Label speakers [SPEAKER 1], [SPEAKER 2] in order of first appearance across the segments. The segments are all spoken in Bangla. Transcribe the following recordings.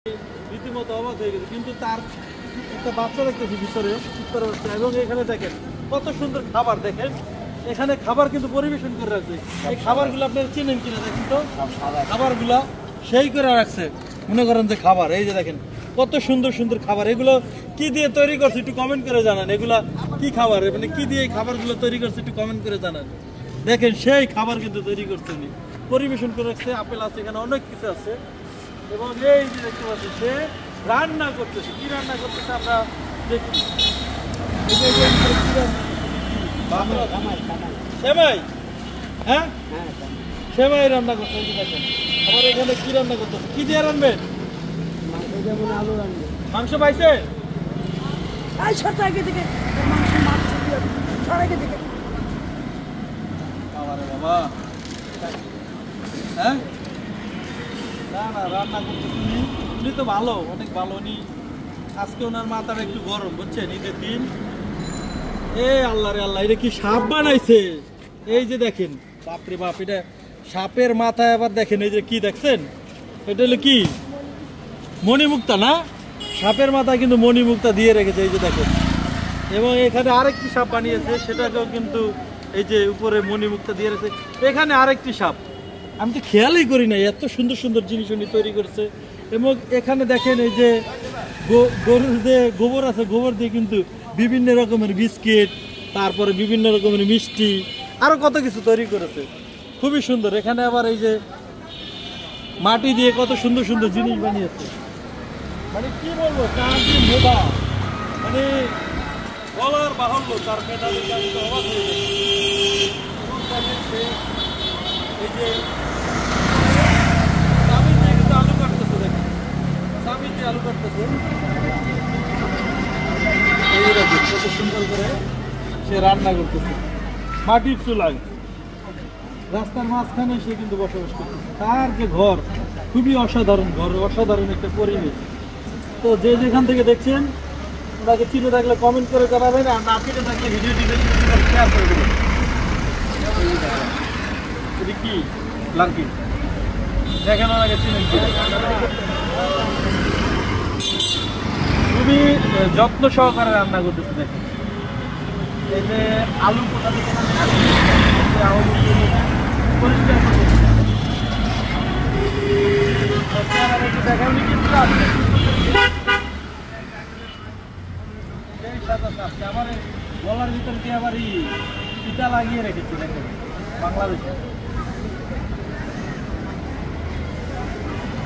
[SPEAKER 1] রীতিমতো অবাক হয়ে গেছে, কিন্তু তার একটা বাচ্চা দেখতেছি ভিতরে উত্তর বাচ্চা, এবং এখানে দেখেন কত সুন্দর খাবার। দেখেন এখানে খাবার কিন্তু পরিবেশন করে রাখছে। এই খাবারগুলো আপনারা চিনেন কিনা দেখেন তো, খাবারগুলা সেই করে রাখছে, মনে করেন যে খাবার। এই যে দেখেন কত সুন্দর সুন্দর খাবার, এগুলো কি দিয়ে তৈরি করছে একটু কমেন্ট করে জানান। এগুলা কি খাবার, মানে কি দিয়ে এই খাবারগুলো তৈরি করছে একটু কমেন্ট করে জানান। দেখেন সেই খাবার কিন্তু তৈরি করছে, পরিবেশন করে রাখছে। আপেল আছে, এখানে অনেক কিছু আছে, এবং এই যে দেখতে পাচ্ছি সে রান্না করতেছে। কি রান্না করতেছে আমরা দেখি। সেমাই, হ্যাঁ সেমাই রান্না করতে দেখেন। আবার এখানে কি রান্না করতেছে, কি দিয়ে রান্নবেন?
[SPEAKER 2] আলু রান্না।
[SPEAKER 1] মাংস পাইছে? বাবা, হ্যাঁ না না রান্না করতেছি উনি তো ভালো, অনেক ভালো। উনি আজকে ওনার মাথাটা একটু গরম, বুঝছেন, ঈদের দিন। এ আল্লাহ রে আল্লাহ, এটা কি সাপ বানাইছে? এই যে দেখেন, বাপরে বাপ, এটা সাপের মাথায় আবার দেখেন এই যে কি দেখছেন, এটা হলো কি মণিমুক্তা না? সাপের মাথায় কিন্তু মণিমুক্তা দিয়ে রেখেছে, এই যে দেখেন। এবং এখানে আরেকটি সাপ বানিয়েছে, সেটাকেও কিন্তু এই যে উপরে মণিমুক্তা দিয়ে রেখেছে। এখানে আরেকটি সাপ, আমি তো খেয়ালই করি না, এত সুন্দর সুন্দর জিনিস উনি তৈরি করছে। এবং এখানে দেখেন এই যে গরুর যে গোবর আছে, গোবর দিয়ে কিন্তু বিভিন্ন রকমের বিস্কিট, তারপরে বিভিন্ন রকমের মিষ্টি, আরো কত কিছু তৈরি করেছে, খুবই সুন্দর। এখানে আবার এই যে মাটি দিয়ে কত সুন্দর সুন্দর জিনিস বানিয়েছে, মানে কি বলবো, তার যে মেধা, মানে বলার বাহুল্য তার মেধা দেখে আমি তো অবাক হয়ে গেছি। এই যে চাবি দিয়ে কিন্তু আলু কাটতেছে, দেখেন চাবি দিয়ে আলু কাটতেছে, এইরকম কত সুন্দর করে সে রান্না করতেছে মাটির চুলায়। রাস্তার মাঝখানে সে কিন্তু বসবাস করতেছে। তার যে ঘর, খুবই অসাধারণ ঘর, অসাধারণ একটা পরিবেশ। তো যে যেখান থেকে দেখছেন ওনাকে চিনে থাকলে কমেন্ট করে জানাবেন, আর না চিনে থাকলে ভিডিওটি শেয়ার করে দেবেন। এটি কি লাঙ্কি, দেখেন ওনাকে চিনেন। খুবই যত্ন সহকারে রান্না করতেছে। দেখেন এই যে আলু কোথা থেকে পরিষ্কার করতেছে। আবার গলার ভিতর দিয়ে আবার ফিতা লাগিয়ে রেখেছি, দেখেন বাংলাদেশে।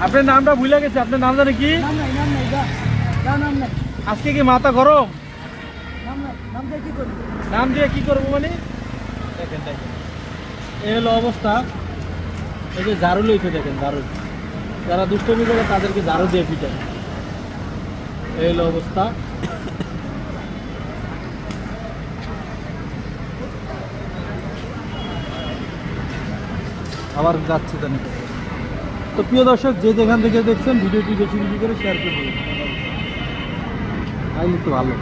[SPEAKER 1] আপনার নামটা ভুলে গেছে, আপনার নাম জানে কি? আজকে কি মাথা গরম? নাম দিয়ে কি করবো মানে? দেখেন দেখেন এই হলো অবস্থা। এই যে ঝাড়ু লইছে, দেখেন ঝাড়ু, যারা দুষ্টমি করে তাদেরকে ঝাড়ু দিয়ে পিটায়। এই হলো অবস্থা। আবার যাচ্ছে জানি। তো প্রিয় দর্শক, যে যেখান থেকে দেখছেন ভিডিওটি বেশি বেশি করে শেয়ার করে দেবেন, তাইলে তো ভালো।